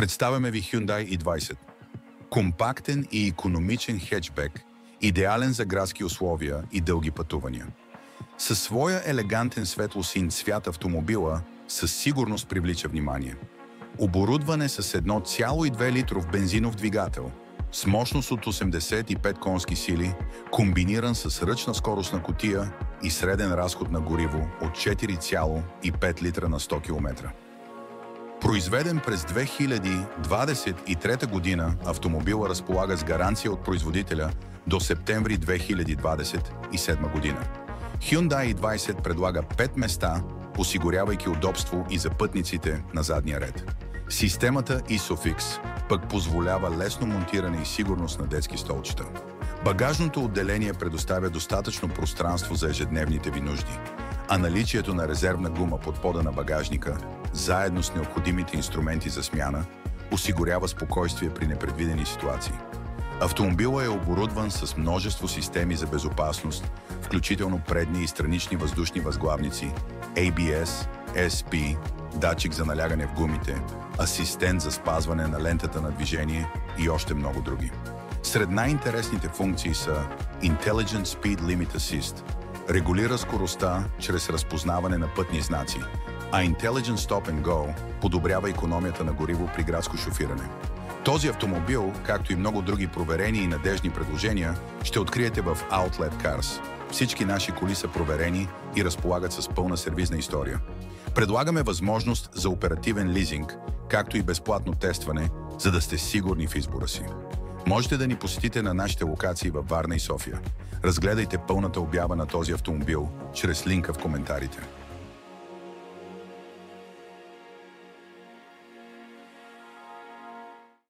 Представяме ви Hyundai i20. Компактен и икономичен хетчбек, идеален за градски условия и дълги пътувания. Със своя елегантен светло-син цвят автомобила със сигурност привлича внимание. Оборудване с 1,2 литров бензинов двигател, с мощност от 85 конски сили, комбиниран с ръчна скоростна кутия и среден разход на гориво от 4,5 литра на 100 км. Произведен през 2023 година, автомобила разполага с гаранция от производителя до септември 2027 година. Hyundai i20 предлага 5 места, осигурявайки удобство и за пътниците на задния ред. Системата ISOFIX пък позволява лесно монтиране и сигурност на детски столчета. Багажното отделение предоставя достатъчно пространство за ежедневните ви нужди, а наличието на резервна гума под пода на багажника, заедно с необходимите инструменти за смяна, осигурява спокойствие при непредвидени ситуации. Автомобилът е оборудван с множество системи за безопасност, включително предни и странични въздушни възглавници, ABS, SP, датчик за налягане в гумите, асистент за спазване на лентата на движение и още много други. Сред най-интересните функции са Intelligent Speed Limit Assist, регулира скоростта чрез разпознаване на пътни знаци, а Intelligent Stop and Go подобрява икономията на гориво при градско шофиране. Този автомобил, както и много други проверени и надежни предложения, ще откриете в Outlet Cars. Всички наши коли са проверени и разполагат с пълна сервизна история. Предлагаме възможност за оперативен лизинг, както и безплатно тестване, за да сте сигурни в избора си. Можете да ни посетите на нашите локации във Варна и София. Разгледайте пълната обява на този автомобил чрез линка в коментарите.